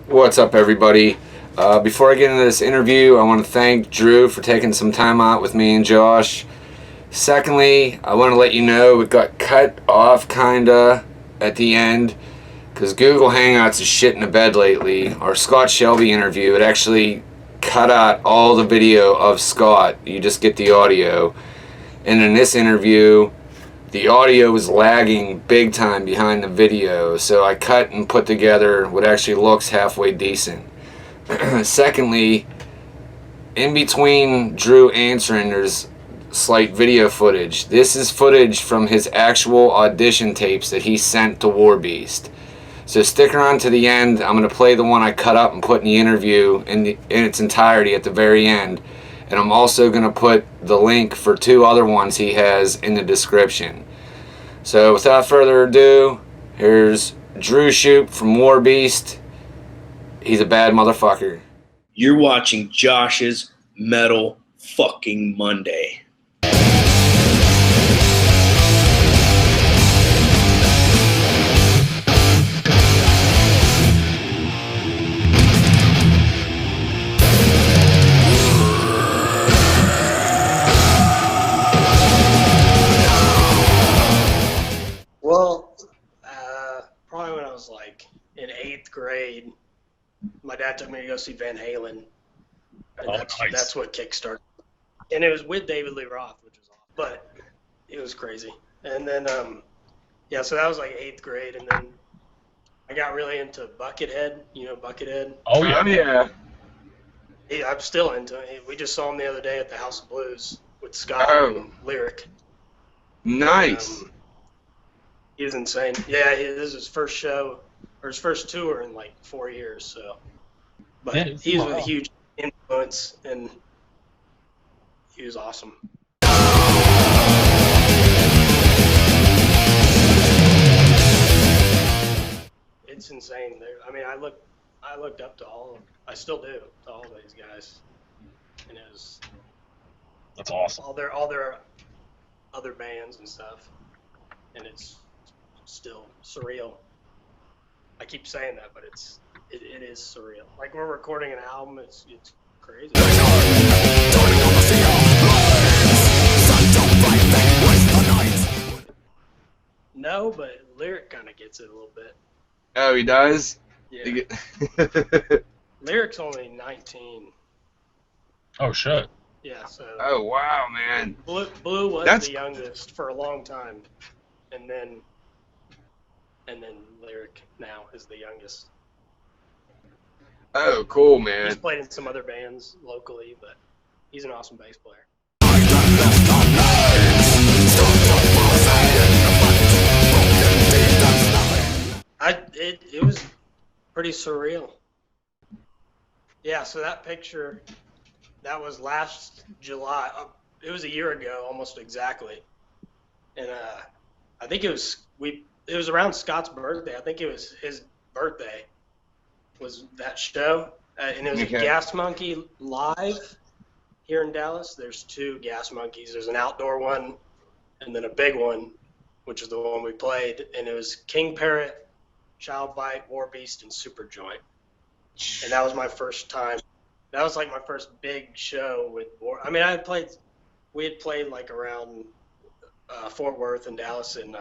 What's up, everybody? Before I get into this interview, I want to thank Drew for taking some time out with me and Josh. Secondly, I want to let you know it got cut off kinda at the end because Google Hangouts is shit in the bed lately. Our Scott Shelby interview, it actually cut out all the video of Scott. You just get the audio. And in this interview, the audio was lagging big time behind the video, so I cut and put together what actually looks halfway decent. Secondly, in between Drew answering, there's slight video footage. This is footage from his actual audition tapes that he sent to Warbeast. So stick around to the end. I'm going to play the one I cut up and put in the interview in its entirety at the very end. And I'm also going to put the link for 2 other ones he has in the description. So without further ado, here's Drew Shoup from Warbeast. He's a bad motherfucker. You're watching Josh's Metal Fucking Monday. Well, probably when I was like in 8th grade, my dad took me to go see Van Halen, and that's what kickstarted. And it was with David Lee Roth, which was awesome, but it was crazy. And then, so that was like 8th grade, and then I got really into Buckethead. You know Buckethead? Oh yeah. I'm still into it. We just saw him the other day at the House of Blues with Scott and Lyric. Nice. He was insane. Yeah, this is his first show, or his first tour in like 4 years. So, but he was a huge influence, and he was awesome. It's insane. I mean, I looked up to I still do, to all these guys, and that's awesome. All their other bands and stuff, and it's still surreal. I keep saying that, but it is surreal. Like, we're recording an album, it's crazy. No, but Lyric kind of gets it a little bit. Oh, he does? Yeah. Lyric's only 19. Oh shit. Yeah, so. Oh wow, man. Blue was the youngest for a long time, and then Lyric now is the youngest. Oh, cool, man. He's played in some other bands locally, but he's an awesome bass player. It was pretty surreal. Yeah, so that picture, that was last July. It was a year ago, almost exactly. And I think it was around Scott's birthday. I think it was his birthday. Was that show? And it was a Gas Monkey live here in Dallas. There's 2 Gas Monkeys. There's an outdoor one, and then a big one, which is the one we played. And it was King Parrot, Child Bite, Warbeast, and Superjoint. And that was my first time. That was like my first big show with I mean, we had played like around Fort Worth and Dallas and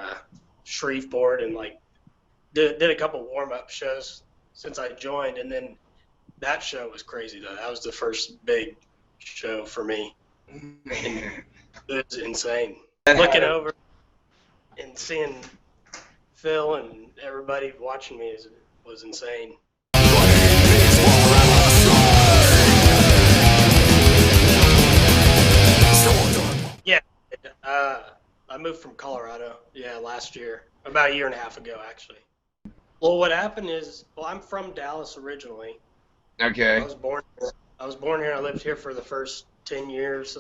Shreveport, and like did a couple warm-up shows since I joined, and then that show was crazy though. That was the first big show for me. And it was insane. Looking over and seeing Phil and everybody watching me was insane. Yeah, I moved from Colorado, last year, about a year and a half ago, actually. Well, what happened is, I'm from Dallas originally. Okay. I was born here. I lived here for the first 10 years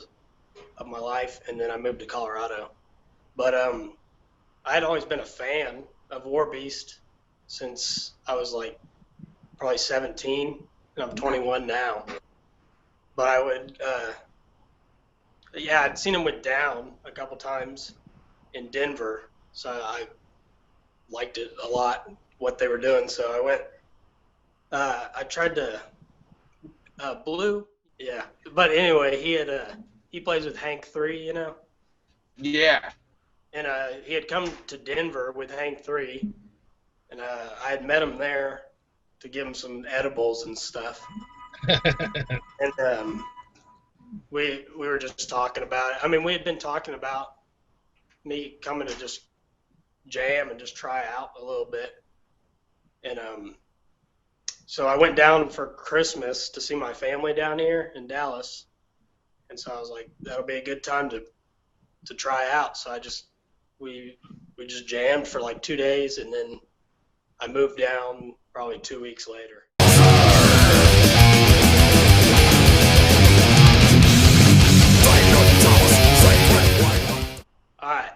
of my life, and then I moved to Colorado. But I had always been a fan of Warbeast since I was like probably 17, and I'm 21 now. But I would, I'd seen him with Down a couple times in Denver, so I liked it a lot, what they were doing. So I went I tried to Blue. Yeah, but anyway, he plays with Hank 3, Yeah. and he had come to Denver with Hank 3, and I had met him there to give him some edibles and stuff, and we were just talking about it. I mean, we had been talking about me coming to just jam and just try out a little bit, and so I went down for Christmas to see my family down here in Dallas, and so I was like, that'll be a good time to try out. So we just jammed for like 2 days, and then I moved down probably 2 weeks later. All right,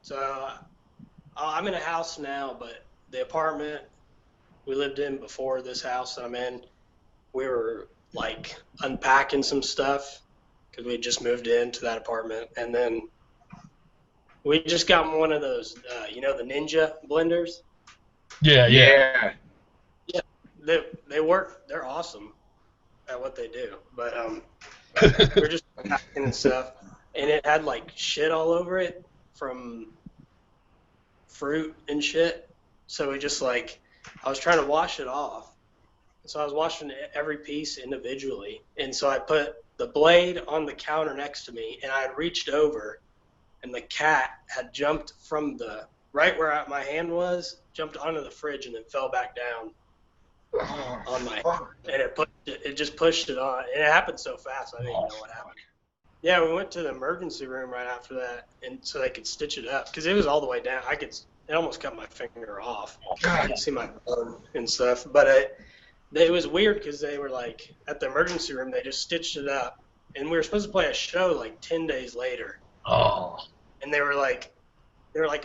so I'm in a house now, but the apartment we lived in before this house that I'm in, we were like unpacking some stuff because we had just moved into that apartment, and then we just got one of those, the Ninja blenders. Yeah. Yeah, they work. They're awesome at what they do, but we're just packing and stuff, and it had like shit all over it from fruit and shit. So we just like, I was trying to wash it off, so I was washing every piece individually, and so I put the blade on the counter next to me, and I had reached over, and the cat had jumped from the right where my hand was, jumped onto the fridge, and then fell back down on my hand, and it just pushed it on, and it happened so fast I didn't even know what happened. Yeah, we went to the emergency room right after that, and so they could stitch it up because it was all the way down. It almost cut my finger off. I could see my bone and stuff, but it was weird because they were like at the emergency room, they just stitched it up, and we were supposed to play a show like 10 days later. Oh. And they were like,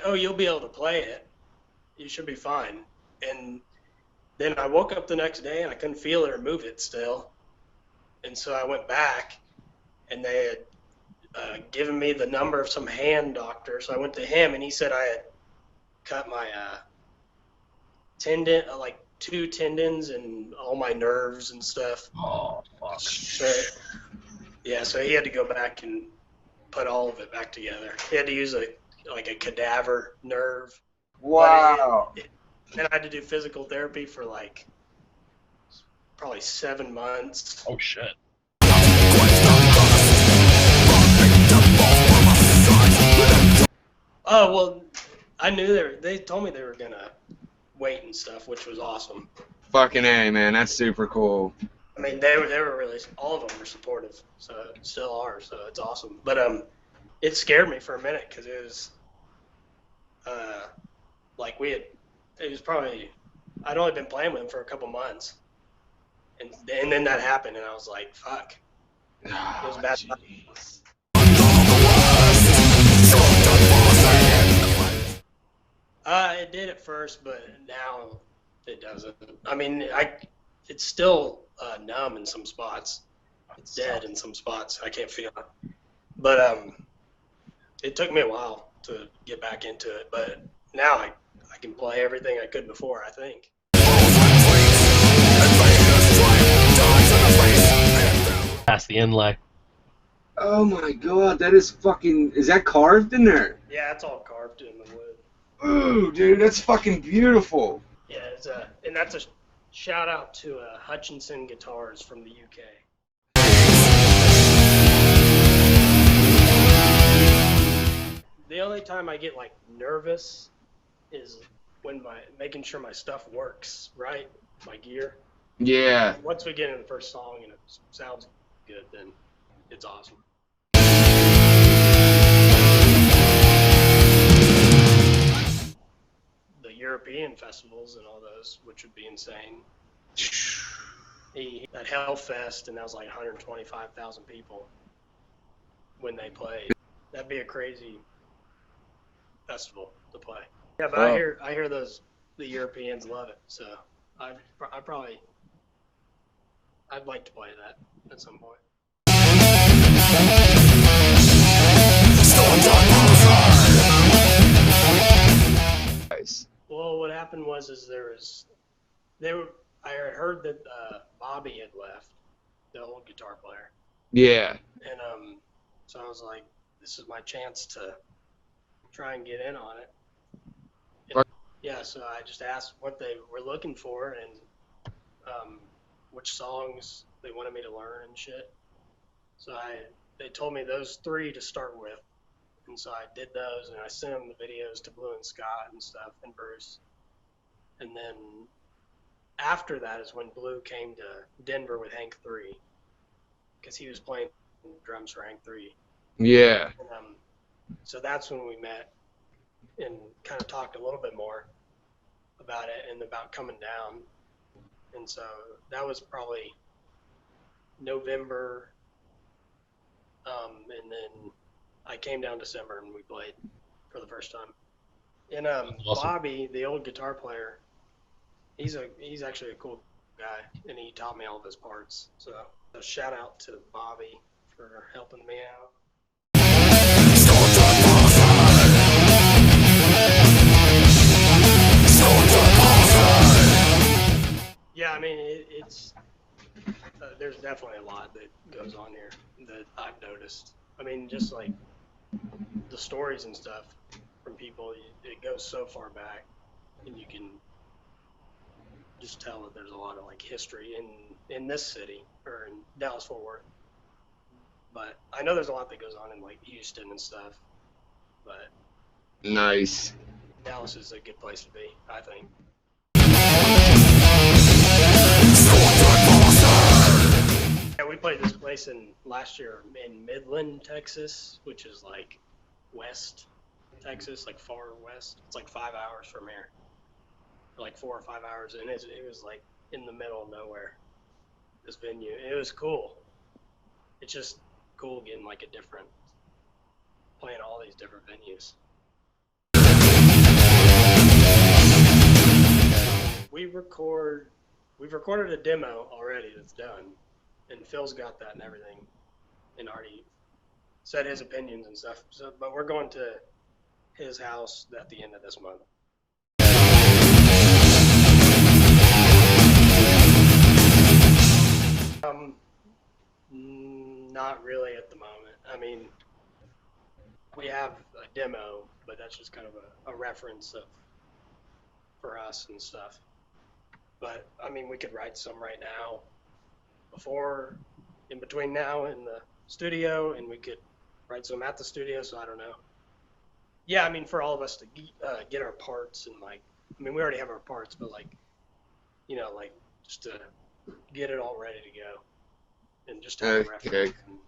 oh, you'll be able to play it. You should be fine. And then I woke up the next day and I couldn't feel it or move it still. And so I went back, and they had given me the number of some hand doctor. So I went to him, and he said I had cut my tendon, like 2 tendons and all my nerves and stuff. Oh, fuck. So he had to go back and put all of it back together. He had to use a cadaver nerve. Wow. Then I had to do physical therapy for like probably 7 months. Oh, shit. Oh, well, I knew they told me they were going to wait and stuff, which was awesome. Fucking A, man. That's super cool. I mean, they were really, all of them were supportive, so still are, so it's awesome. But it scared me for a minute because it was I'd only been playing with him for a couple months, and then that happened, and I was like, fuck. It was bad. It did at first, but now it doesn't. I mean, it's still numb in some spots. It's dead in some spots. I can't feel it. But it took me a while to get back into it. But now I can play everything I could before, I think. Past the inlay. Oh my god, is that carved in there? Yeah, it's all carved in the wood. Ooh, dude, that's fucking beautiful. Yeah, and that's a shout out to Hutchinson Guitars from the UK. The only time I get like nervous is when making sure my stuff works right, my gear. Yeah. Once we get into the first song and it sounds good, then it's awesome. The European festivals and all those, which would be insane. That Hellfest, and that was like 125,000 people when they played. That'd be a crazy festival to play. Yeah, but I hear the Europeans love it, so I'd like to play that at some point. Nice. Well, what happened was they were I had heard that Bobby had left, the old guitar player, Yeah. and so I was like, this is my chance to try and get in on it. And, yeah, so I just asked what they were looking for and which songs they wanted me to learn and shit. So they told me those 3 to start with, and so I did those, and I sent them the videos to Blue and Scott and stuff, and Bruce. And then after that is when Blue came to Denver with Hank 3, because he was playing drums for Hank 3. Yeah. And, so that's when we met and kind of talked a little bit more about it and about coming down. And so that was probably November, and then I came down December and we played for the first time. And Awesome. Bobby, the old guitar player, he's actually a cool guy, and he taught me all of his parts. So a shout out to Bobby for helping me out. Yeah, I mean it's there's definitely a lot that goes on here that I've noticed. I mean, just like the stories and stuff from people, it goes so far back, and you can just tell that there's a lot of like history in this city or in Dallas Fort Worth. But I know there's a lot that goes on in like Houston and stuff. But Nice. Dallas is a good place to be, I think. Yeah, we played this place last year in Midland, Texas, which is like west Texas, like far west. It's like 5 hours from here, like 4 or 5 hours, and it was like in the middle of nowhere. This venue, it was cool. It's just cool getting like playing all these different venues. We've recorded a demo already that's done, and Phil's got that and everything, and already said his opinions and stuff. So, but we're going to his house at the end of this month. Not really at the moment. I mean, we have a demo, but that's just kind of a reference for us and stuff. But I mean, we could write some right now, in between now and the studio, and we could write some at the studio. So I don't know. Yeah, I mean, for all of us to get our parts and like, I mean, we already have our parts, but like, you know, like just to get it all ready to go, and just have a reference. And,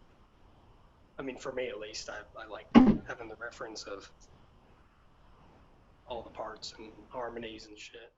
I mean, for me at least, I like having the reference of all the parts and harmonies and shit.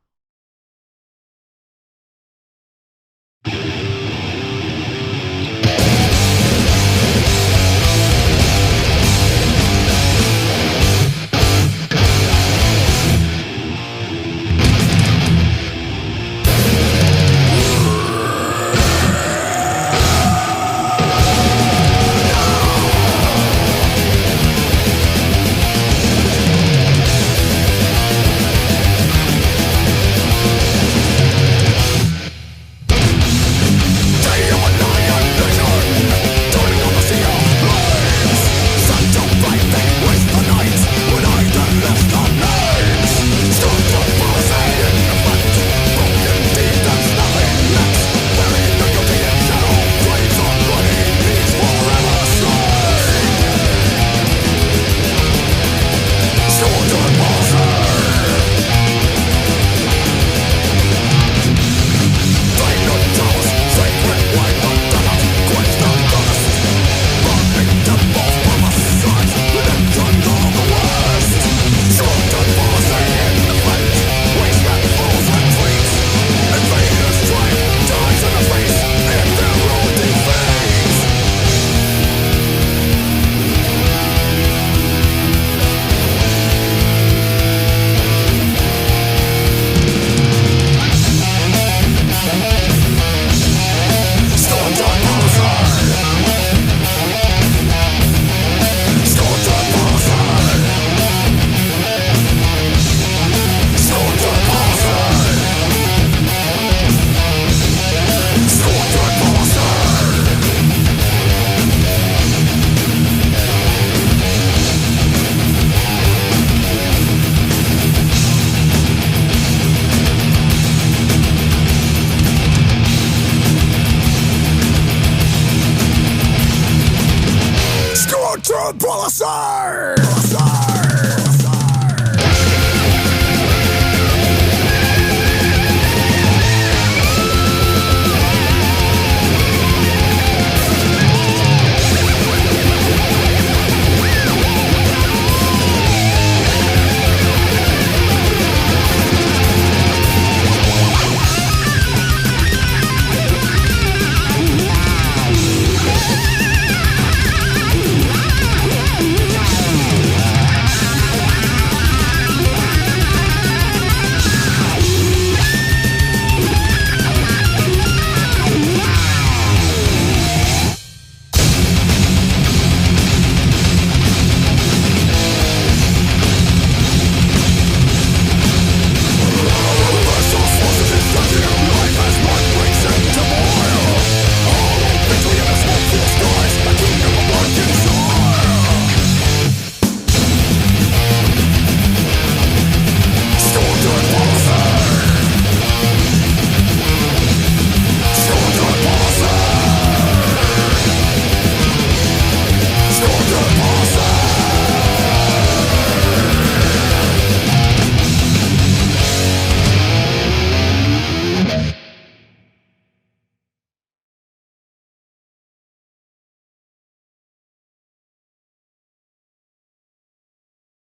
policy!